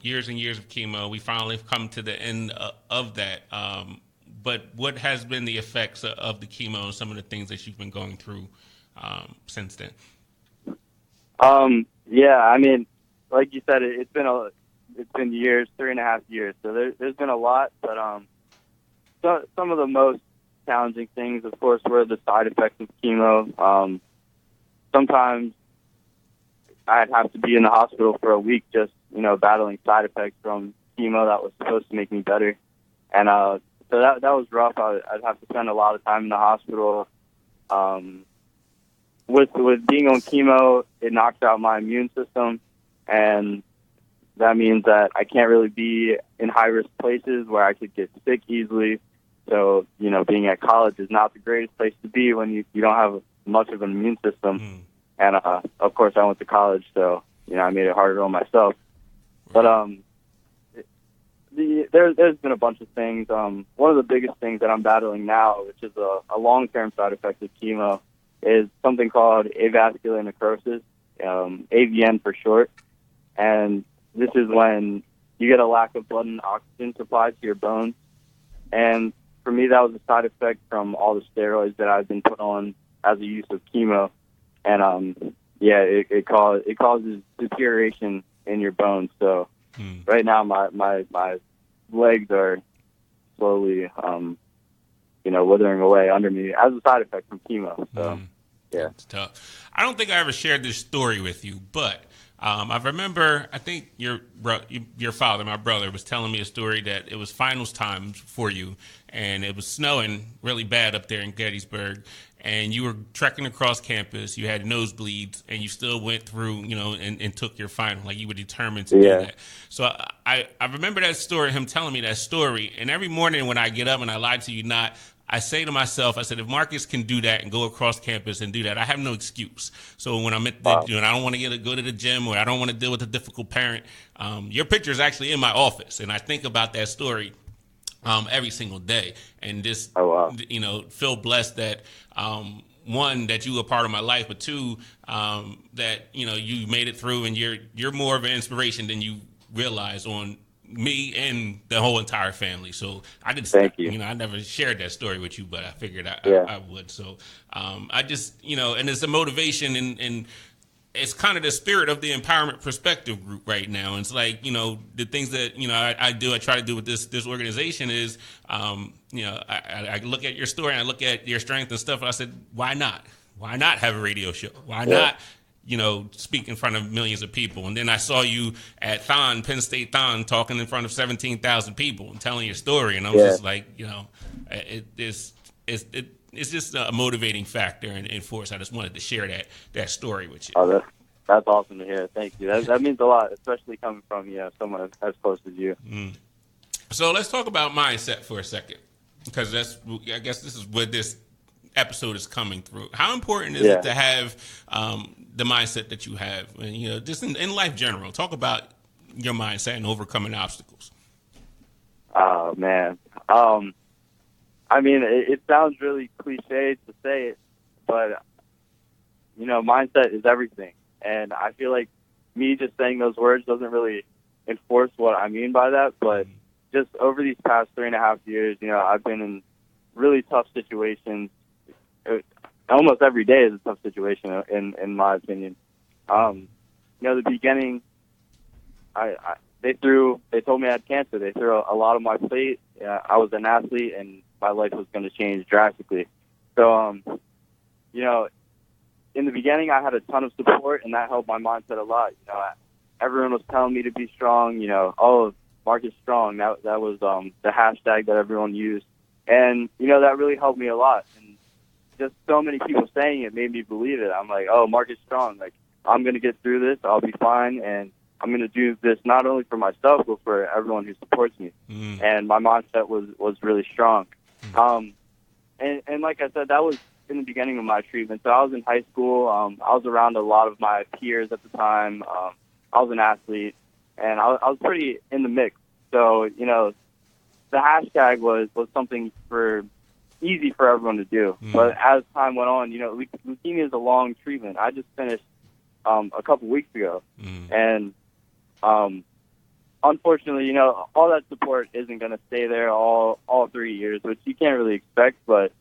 years and years of chemo. We finally come to the end of that. But what has been the effects of the chemo and some of the things that you've been going through since then? Yeah, I mean, like you said, it's been years, 3.5 years. So there's been a lot, but some of the most challenging things, of course, were the side effects of chemo. Sometimes I'd have to be in the hospital for a week just, battling side effects from chemo that was supposed to make me better. And so that was rough. I'd have to spend a lot of time in the hospital. With being on chemo, it knocks out my immune system, and that means that I can't really be in high-risk places where I could get sick easily. So, being at college is not the greatest place to be when you don't have much of an immune system. And, of course, I went to college, so, I made it harder on myself. But there's been a bunch of things. One of the biggest things that I'm battling now, which is a long-term side effect of chemo, is something called avascular necrosis, AVN for short. And this is when you get a lack of blood and oxygen supply to your bones. And for me, that was a side effect from all the steroids that I've been put on as a use of chemo. And it causes deterioration in your bones. So right now, my legs are slowly, withering away under me as a side effect from chemo. So, yeah, it's tough. I don't think I ever shared this story with you, but I remember. I think your father, my brother, was telling me a story that it was finals time for you, and it was snowing really bad up there in Gettysburg. And you were trekking across campus, you had nosebleeds, and you still went through, and took your final. Like, you were determined to do that. So I remember that story, him telling me that story. And every morning when I get up, and I lie to you not, I say to myself, I said, if Marcus can do that and go across campus and do that, I have no excuse. So when I'm at the, and I don't want to go to the gym, or I don't want to deal with a difficult parent, your picture is actually in my office. And I think about that story every single day, and just feel blessed that one, that you were part of my life, but two, that you made it through, and you're more of an inspiration than you realize on me and the whole entire family. So I didn't. Thank you. I never shared that story with you, but I figured I would. So I just and it's a motivation, and it's kind of the spirit of the Empowerment Perspective group right now. And it's like, the things that, I try to do with this organization is, I look at your story and I look at your strength and stuff. And I said, why not? Why not have a radio show? Why not, speak in front of millions of people? And then I saw you at Penn State Thon, talking in front of 17,000 people and telling your story. And I was just like, it's just a motivating factor and force. I just wanted to share that story with you. Oh, that's awesome to hear. Thank you. That means a lot, especially coming from someone as close as you. So let's talk about mindset for a second, because I guess this is where this episode is coming through. How important is it to have the mindset that you have, and just in life general? Talk about your mindset and overcoming obstacles. Oh man. I mean, it sounds really cliche to say it, but, mindset is everything. And I feel like me just saying those words doesn't really enforce what I mean by that. But just over these past 3.5 years, I've been in really tough situations. Almost every day is a tough situation, in my opinion. The beginning, they told me I had cancer. They threw a lot on my plate. I was an athlete, and my life was going to change drastically. So, you know, in the beginning, I had a ton of support, and that helped my mindset a lot. You know, everyone was telling me to be strong. You know, oh, Mark is strong. That was the hashtag that everyone used, and you know that really helped me a lot. And just so many people saying it made me believe it. I'm like, oh, Mark is strong. Like, I'm going to get through this. I'll be fine, and I'm going to do this not only for myself but for everyone who supports me. And my mindset was really strong. And like I said, that was in the beginning of my treatment. So I was in high school. I was around a lot of my peers at the time. I was an athlete, and I was pretty in the mix. So, you know, the hashtag was something easy for everyone to do. But as time went on, you know, leukemia is a long treatment. I just finished a couple weeks ago. And unfortunately, you know, all that support isn't going to stay there all 3 years, which you can't really expect. But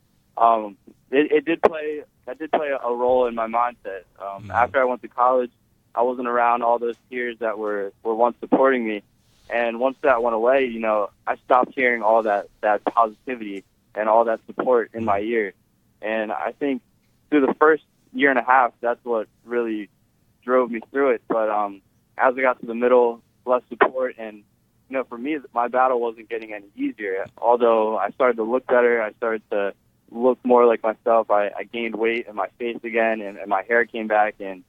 it did play a role in my mindset. After I went to college, I wasn't around all those peers that were once supporting me. And once that went away, you know, I stopped hearing all that positivity and all that support in my ear. And I think through the first year and a half, that's what really drove me through it. But as I got to the middle, less support, and you know, for me, my battle wasn't getting any easier. Although I started to look better, I started to look more like myself. I gained weight in my face again, and my hair came back, and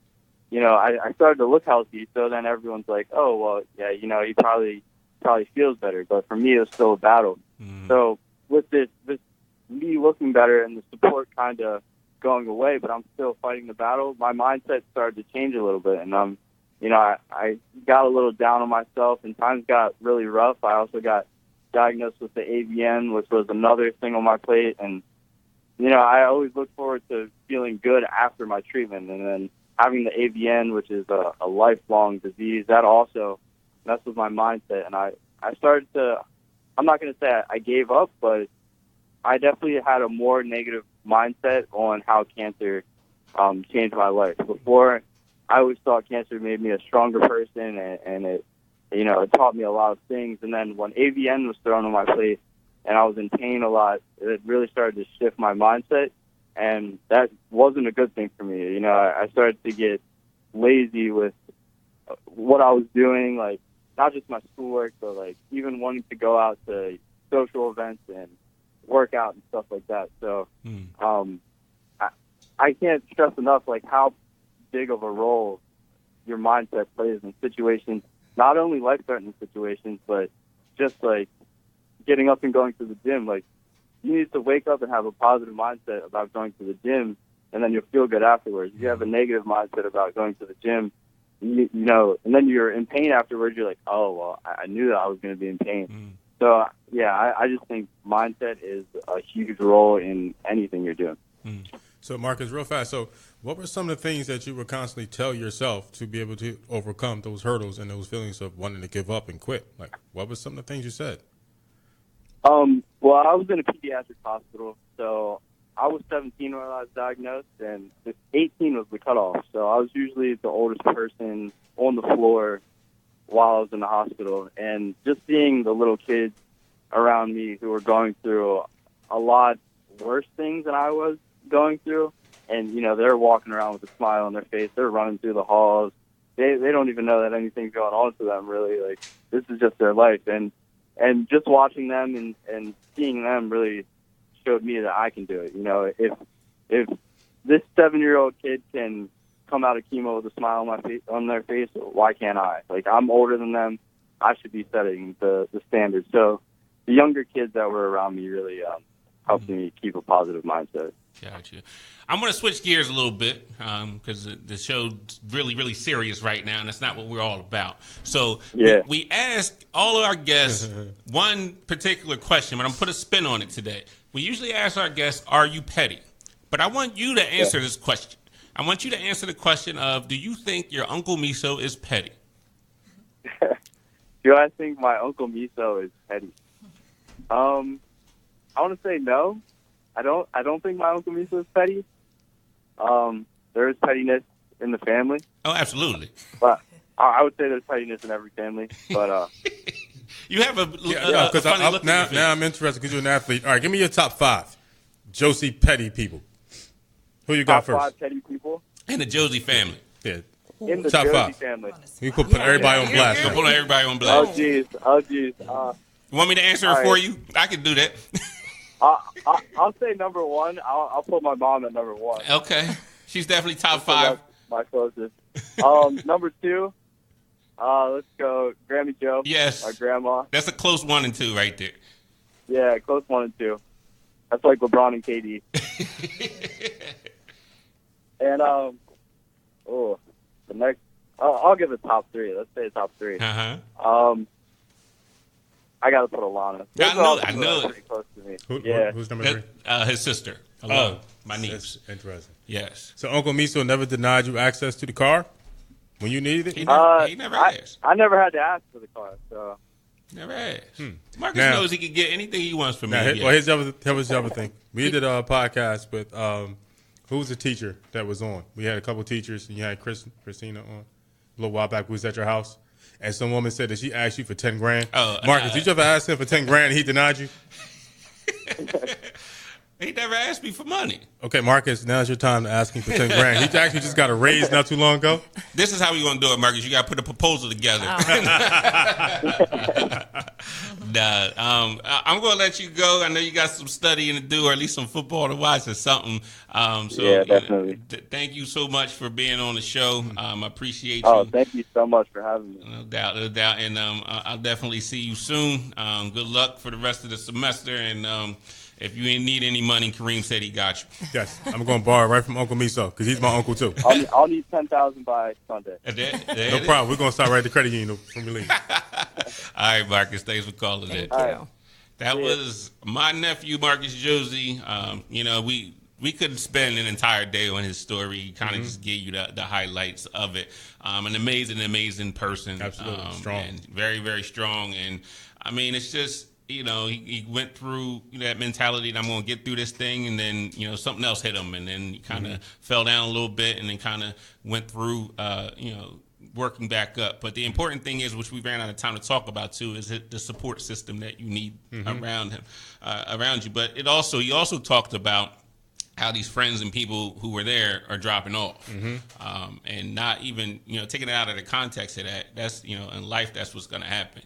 you know, I started to look healthy. So then everyone's like, "Oh, well, yeah, you know, he probably feels better." But for me, it was still a battle. So with this me looking better and the support kind of going away, but I'm still fighting the battle, my mindset started to change a little bit, and you know, I got a little down on myself, and times got really rough. I also got diagnosed with the AVN, which was another thing on my plate, and you know, I always look forward to feeling good after my treatment, and then having the AVN, which is a lifelong disease, that also messed with my mindset, and I started to, I'm not going to say I gave up, but I definitely had a more negative mindset on how cancer changed my life. Before, I always thought cancer made me a stronger person, and it, you know, it taught me a lot of things. And then when AVN was thrown on my plate and I was in pain a lot, it really started to shift my mindset, and that wasn't a good thing for me. You know, I started to get lazy with what I was doing, like not just my schoolwork, but like even wanting to go out to social events and work out and stuff like that. So I can't stress enough like how big of a role your mindset plays in situations, not only life-threatening situations, but just like getting up and going to the gym. Like, you need to wake up and have a positive mindset about going to the gym, and then you'll feel good afterwards. If you have a negative mindset about going to the gym, you know, and then you're in pain afterwards, you're like, oh, well, I knew that I was going to be in pain. So, yeah, I just think mindset is a huge role in anything you're doing. So, Marcus, real fast. So, what were some of the things that you would constantly tell yourself to be able to overcome those hurdles and those feelings of wanting to give up and quit? Like, what were some of the things you said? Well, I was in a pediatric hospital, so I was 17 when I was diagnosed, and 18 was the cutoff. So I was usually the oldest person on the floor while I was in the hospital, and just seeing the little kids around me who were going through a lot worse things than I was going through, and you know, they're walking around with a smile on their face, they're running through the halls, they don't even know that anything's going on to them, really. Like, this is just their life, and just watching them and seeing them really showed me that I can do it. You know, if this 7-year-old kid can come out of chemo with a smile on their face, why can't I? Like, I'm older than them, I should be setting the standard. So the younger kids that were around me really helped me keep a positive mindset. Gotcha. I'm going to switch gears a little bit because the show's really, really serious right now, and that's not what we're all about. So we ask all of our guests one particular question, but I'm going to put a spin on it today. We usually ask our guests, are you petty? But I want you to answer this question. I want you to answer the question of, do you think your Uncle Miso is petty? Do I think my Uncle Miso is petty? I want to say no. I don't think my Uncle Miso is petty. There is pettiness in the family. Oh, absolutely. But I would say there's pettiness in every family, but you have a because funny look now at your face. I'm interested because you're an athlete. All right, give me your top 5 Josey petty people. Who you got top first? 5 petty people In the Josey family. Yeah. in the Top Josey 5. family. You could put everybody on blast. Put everybody on Oh blast. jeez. You want me to answer it for you? I can do that. I'll say number 1. I'll put my mom at number 1. Okay. She's definitely top 5. My closest. Number 2. Let's go, Grammy Joe. Yes. My grandma. That's a close 1 and 2 right there. Yeah, close 1 and 2. That's like LeBron and KD. And the next, I'll give it top 3. Let's say top 3. I gotta put Alana. I know it. Pretty close to me. Who's number 3? His sister. Alone. My niece. That's interesting. Yes. So Uncle Miso never denied you access to the car when you needed it? He never asked. I never had to ask for the car, so. Never asked. Marcus knows he can get anything he wants from me. Well, here's the other thing. We did a podcast with who was the teacher that was on? We had a couple teachers, and you had Christina on a little while back. We was at your house, and some woman said that she asked you for $10,000. Oh, Marcus, did you ever ask him for $10,000 and he denied you? He never asked me for money. Okay, Marcus, now's your time to ask him for $10,000. He actually just got a raise not too long ago. This is how we gonna do it, Marcus. You gotta put a proposal together. I'm gonna let you go. I know you got some studying to do, or at least some football to watch or something. Yeah, definitely. Thank you so much for being on the show. I appreciate you. Oh, thank you so much for having me. No doubt. And I'll definitely see you soon. Good luck for the rest of the semester. And if you ain't need any money, Kareem said he got you. Yes, I'm going to borrow right from Uncle Miso because he's my uncle too. I'll need $10,000 by Sunday. No problem. We're going to start right at the credit union when we leave. All right, Marcus. Thanks for calling in. That was my nephew, Marcus Josey. We could spend an entire day on his story. He kind of just gave you the highlights of it. An amazing person. Absolutely strong. And very, very strong. And, I mean, it's just, he went through that mentality that I'm going to get through this thing, and then, something else hit him, and then he kind of fell down a little bit, and then kind of went through, working back up. But the important thing is, which we ran out of time to talk about too, is the support system that you need around him, around you. But he also talked about how these friends and people who were there are dropping off, and not even taking it out of the context of that. That's in life, that's what's going to happen.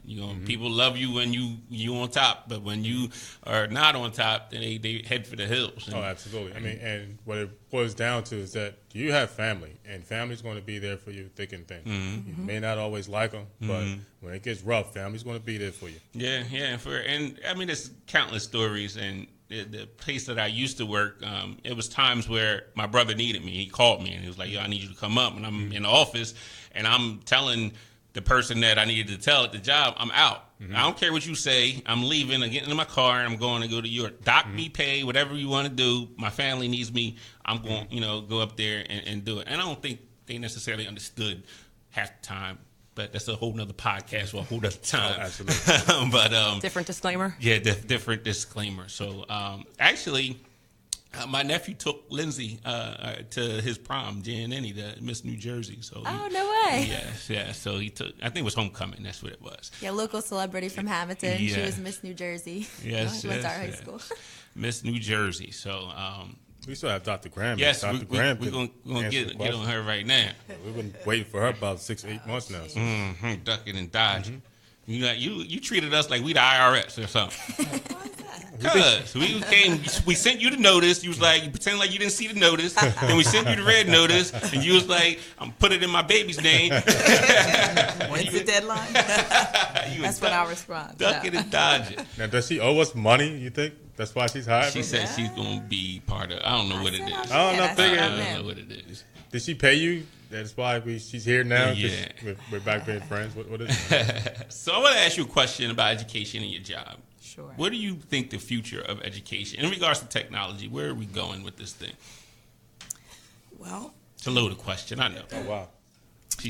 People love you when you on top, but when you are not on top, then they head for the hills. Oh, absolutely. I mean, and what it boils down to is that you have family, and family's going to be there for you thick and thin. You may not always like them, but when it gets rough, family's going to be there for you. Yeah. And I mean, there's countless stories. And the place that I used to work, it was times where my brother needed me. He called me and he was like, "Yo, I need you to come up." And I'm in the office, and I'm telling the person that I needed to tell at the job, I'm out. I don't care what you say. I'm leaving. I'm getting in my car, and I'm going to go to Europe. Dock me, pay, whatever you want to do. My family needs me. I'm going, go up there and do it. And I don't think they necessarily understood half the time. But that's a whole nother podcast or a whole other time. Oh, absolutely. But different disclaimer. Yeah, different disclaimer. So actually, my nephew took Lindsay to his prom, Jan Ennie, to Miss New Jersey. So no way. Yes. So he took. I think it was homecoming. That's what it was. Yeah, local celebrity from Hamilton. Yeah. She was Miss New Jersey. Yes, went to our high school. Miss New Jersey. So. We still have Dr. Graham. Yes, Dr. we're going to get on her right now. We've been waiting for her about 6-8 months now. So. Ducking and dodging. You treated us like we the IRS or something. Because we sent you the notice. You was like, you pretend like you didn't see the notice. Then we sent you the red notice, and you was like, I'm put it in my baby's name. When's the deadline? That's when I respond. Ducking and dodging. Now, does she owe us money, you think? That's why she's hired? She said she's going to be part of, I don't know what it is. I don't know what it is. Did she pay you? That's why she's here now? Yeah. We're back being friends? What is it? So I want to ask you a question about education and your job. Sure. What do you think the future of education, in regards to technology, where are we going with this thing? Well, it's a loaded question, I know. Oh, wow.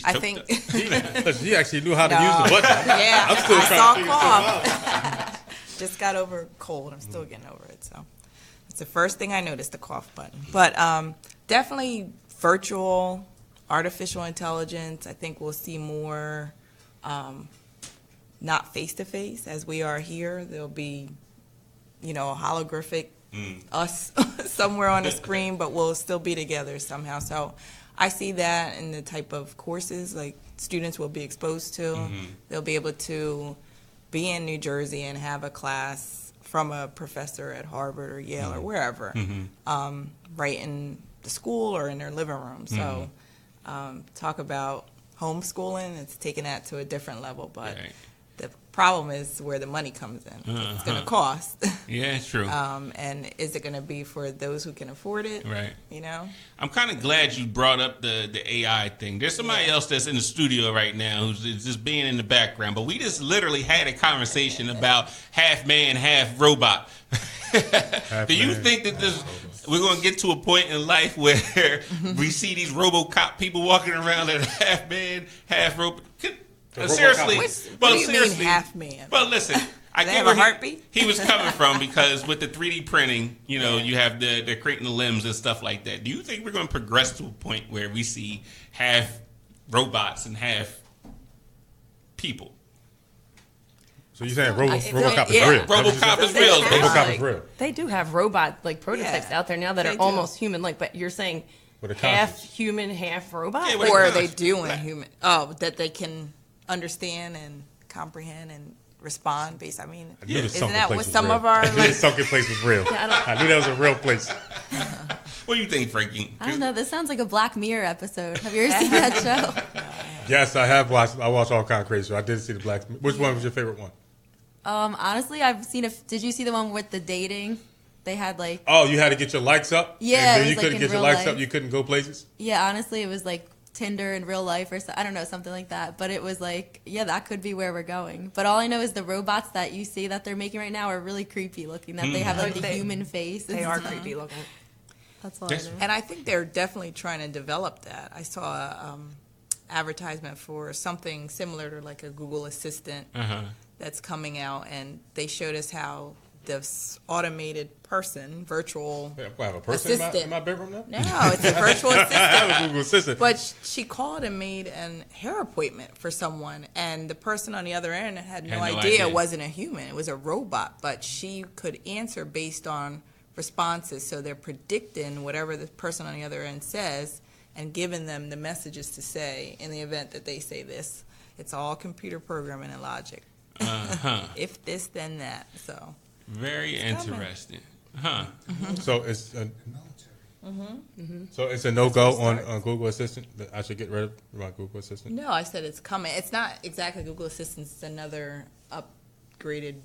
I think she actually knew how to use the button. Yeah, I'm still trying to figure cough. Just got over a cold. I'm still getting over it. So it's the first thing I noticed, the cough button. But definitely virtual artificial intelligence. I think we'll see more not face-to-face as we are here. There'll be, holographic us somewhere on the screen, but we'll still be together somehow. So I see that in the type of courses like students will be exposed to. They'll be able to be in New Jersey and have a class from a professor at Harvard or Yale or wherever, right in the school or in their living room. So talk about homeschooling, it's taking that to a different level, but the problem is where the money comes in. It's going to cost. Yeah, it's true. And is it going to be for those who can afford it? Right. I'm kind of glad you brought up the AI thing. There's somebody else that's in the studio right now who's just being in the background, but we just literally had a conversation about half man, half robot. Do you think that we're going to get to a point in life where we see these RoboCop people walking around that are half man, half robot? Seriously, what do you mean half man? Well, listen, I they get have where a heartbeat? he was coming from, because with the 3D printing, you have they're creating the limbs and stuff like that. Do you think we're going to progress to a point where we see half robots and half people? So you're saying RoboCop is real? RoboCop is real. RoboCop is real. They do have robot prototypes out there now that are almost human-like, but you're saying half human, half robot? Or are they doing human? Oh, that they can understand and comprehend and respond based. Isn't that what some of our? I knew the sunken place was real. I knew that was a real place. What do you think, Frankie? I don't know. This sounds like a Black Mirror episode. Have you ever seen that show? Yes, I have watched. I watch all kind of crazy shows. I did see the Black. Which one was your favorite one? Honestly, I've seen. Did you see the one with the dating? They had like. Oh, you had to get your likes up. Yeah, and then you couldn't get your likes up. You couldn't go places. Yeah, honestly, it was like Tinder in real life, or I don't know, something like that. But it was like, that could be where we're going. But all I know is the robots that you see that they're making right now are really creepy looking. That they have like the human face. They are creepy looking. That's all I know. And I think they're definitely trying to develop that. I saw a advertisement for something similar to like a Google Assistant that's coming out, and they showed us how this automated person, virtual I have a person assistant. in my bedroom now? No, it's a virtual assistant. I have a Google Assistant. But she called and made an hair appointment for someone, and the person on the other end had no idea it wasn't a human. It was a robot, but she could answer based on responses. So they're predicting whatever the person on the other end says and giving them the messages to say in the event that they say this. It's all computer programming and logic. If this, then that. So very interesting. So it's so it's a no-go on Google Assistant. I should get rid of my Google Assistant. No, I said it's coming. It's not exactly Google Assistant. It's another upgraded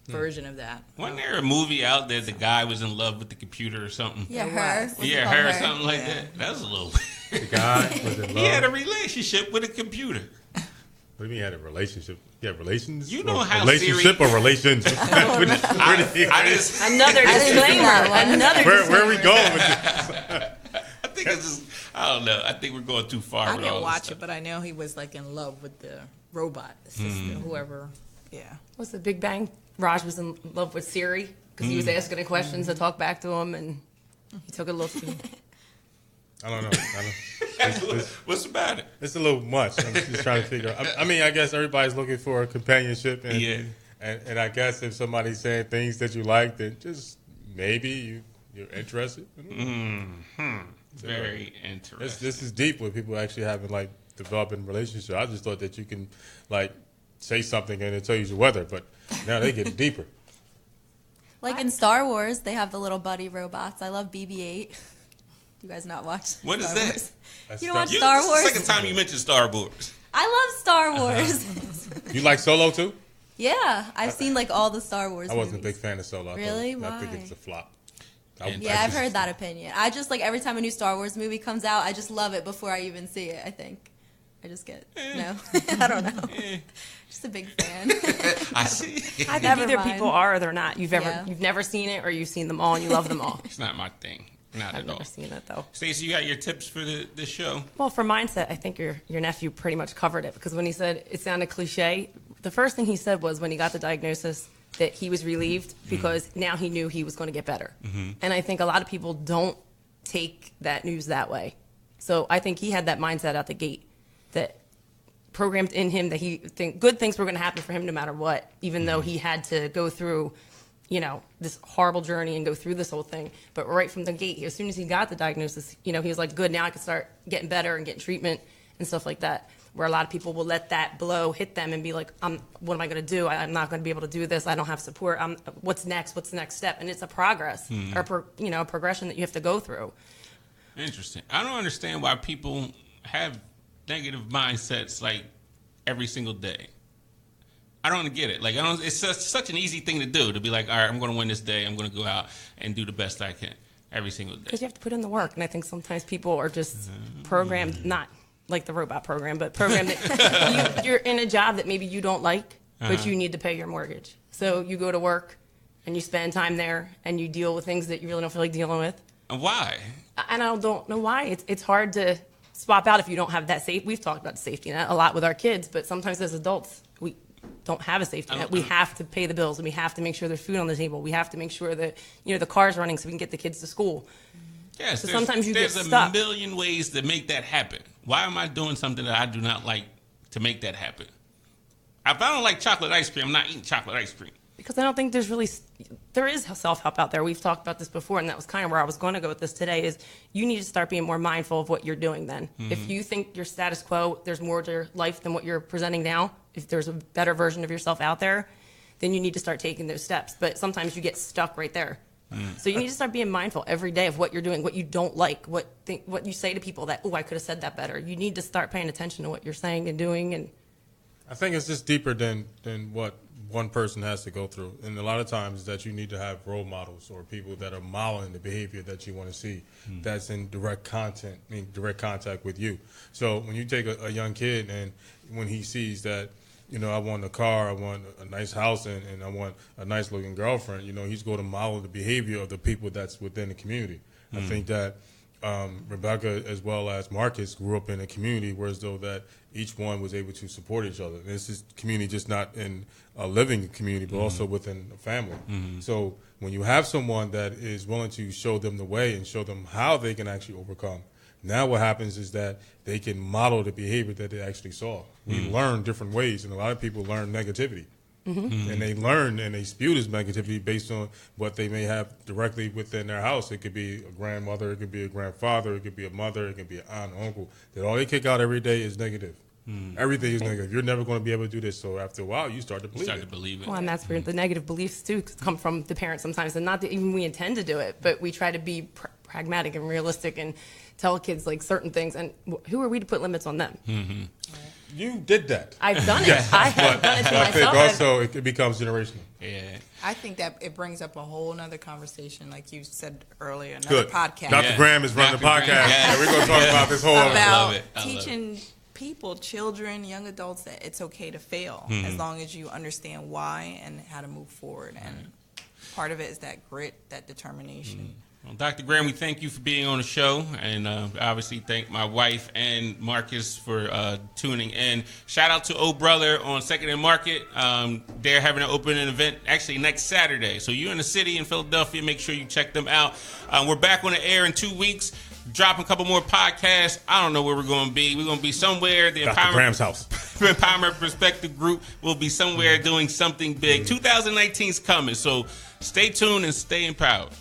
version of that. Wasn't there a movie out there the guy was in love with the computer or something? Yeah, her. Yeah, her or something like that. That was a little. The guy was in love. He had a relationship with a computer. What do you mean he had a relationship? Yeah, relations? You know how relationship Siri... or relations? Another disclaimer. Where are we going with this? I think it's just, I don't know. I think we're going too far. I didn't watch it, but I know he was like in love with the robot assistant, whoever. Yeah. What's the Big Bang? Raj was in love with Siri because he was asking her questions to talk back to him, and he took a look. I don't know. What's about it? It's a little much. I'm just trying to figure out. I mean, I guess everybody's looking for companionship, and I guess if somebody's saying things that you like, then just maybe you're interested. Very interesting. This is deep with people actually having like developing relationships. I just thought that you can like say something and it tell you the weather, but now they get deeper. Like in Star Wars, they have the little buddy robots. I love BB-8. You guys not watch? What is that? You don't watch Star Wars? This is the second time you mentioned Star Wars. I love Star Wars. You like Solo too? Yeah, I've seen like all the Star Wars movies. I wasn't a big fan of Solo. Really? Why? I think it's a flop. I've heard that opinion. I just like every time a new Star Wars movie comes out, I just love it before I even see it, I think. I just get, no. I don't know. Just a big fan. I see. I think either people are or they're not. You've never seen it or you've seen them all and you love them all. It's not my thing. Not I've at all. never seen it though. Stacey, you got your tips for this show? Well, for mindset, I think your nephew pretty much covered it because when he said it sounded cliche, the first thing he said was when he got the diagnosis that he was relieved because now he knew he was going to get better. And I think a lot of people don't take that news that way. So I think he had that mindset out the gate that programmed in him that good things were going to happen for him no matter what, even though he had to go through, this horrible journey and go through this whole thing. But right from the gate, as soon as he got the diagnosis, he was like, good, now I can start getting better and getting treatment and stuff like that. Where a lot of people will let that blow hit them and be like, what am I going to do? I'm not going to be able to do this. I don't have support. What's next? What's the next step? And it's a progress or a progression that you have to go through. Interesting. I don't understand why people have negative mindsets like every single day. I don't get it. Like, it's such an easy thing to do, to be like, all right, I'm going to win this day. I'm going to go out and do the best I can every single day. Because you have to put in the work. And I think sometimes people are just programmed, not like the robot program, but programmed that you're in a job that maybe you don't like, but you need to pay your mortgage. So you go to work and you spend time there and you deal with things that you really don't feel like dealing with. And why? And I don't know why. It's hard to swap out if you don't have that safety. We've talked about the safety net a lot with our kids, but sometimes as adults, we don't have a safety net. We have to pay the bills and we have to make sure there's food on the table. We have to make sure that, the car's running so we can get the kids to school. Yes, so sometimes there's get stuck. a million ways to make that happen. Why am I doing something that I do not like to make that happen? If I don't like chocolate ice cream, I'm not eating chocolate ice cream. Because I don't think there is self-help out there. We've talked about this before, and that was kind of where I was going to go with this today, is you need to start being more mindful of what you're doing then. Mm-hmm. If you think your status quo, there's more to your life than what you're presenting now, if there's a better version of yourself out there, then you need to start taking those steps. But sometimes you get stuck right there. So you need to start being mindful every day of what you're doing, what you don't like, what you say to people that, I could have said that better. You need to start paying attention to what you're saying and doing. And I think it's just deeper than what one person has to go through. And a lot of times that you need to have role models or people that are modeling the behavior that you want to see that's in direct contact with you. So when you take a young kid and when he sees that, I want a car, I want a nice house, and I want a nice-looking girlfriend, he's going to model the behavior of the people that's within the community. I think that Rebekah as well as Marcus grew up in a community where as though that each one was able to support each other. And this is community just not in a living community, but also within a family. So when you have someone that is willing to show them the way and show them how they can actually overcome, now what happens is that they can model the behavior that they actually saw. We learn different ways, and a lot of people learn negativity. And they learn and they spew this negativity based on what they may have directly within their house. It could be a grandmother, it could be a grandfather, it could be a mother, it could be an aunt, uncle. That all they kick out every day is negative. Everything is negative. You're never going to be able to do this. So after a while, you start to believe it. Well, and that's where the negative beliefs too come from the parents sometimes, and not that even we intend to do it, but we try to be pragmatic and realistic and tell kids like certain things. And who are we to put limits on them? You did that. I've done it. I have done it to myself. I think also it becomes generational. Yeah. I think that it brings up a whole nother conversation, like you said earlier, another podcast. Dr. Graham is running the podcast. Yeah, we're going to talk about this whole about teaching people, children, young adults, that it's okay to fail as long as you understand why and how to move forward. And part of it is that grit, that determination. Well, Dr. Graham, we thank you for being on the show, and obviously thank my wife and Marcus for tuning in. Shout out to Old Brother on 2nd and Market. They're having an opening event actually next Saturday. So you're in the city in Philadelphia, make sure you check them out. We're back on the air in 2 weeks, dropping a couple more podcasts. I don't know where we're going to be. We're going to be somewhere. The Dr. Graham's house. Empowerment Perspective Group will be somewhere doing something big. 2019's coming, so stay tuned and stay empowered.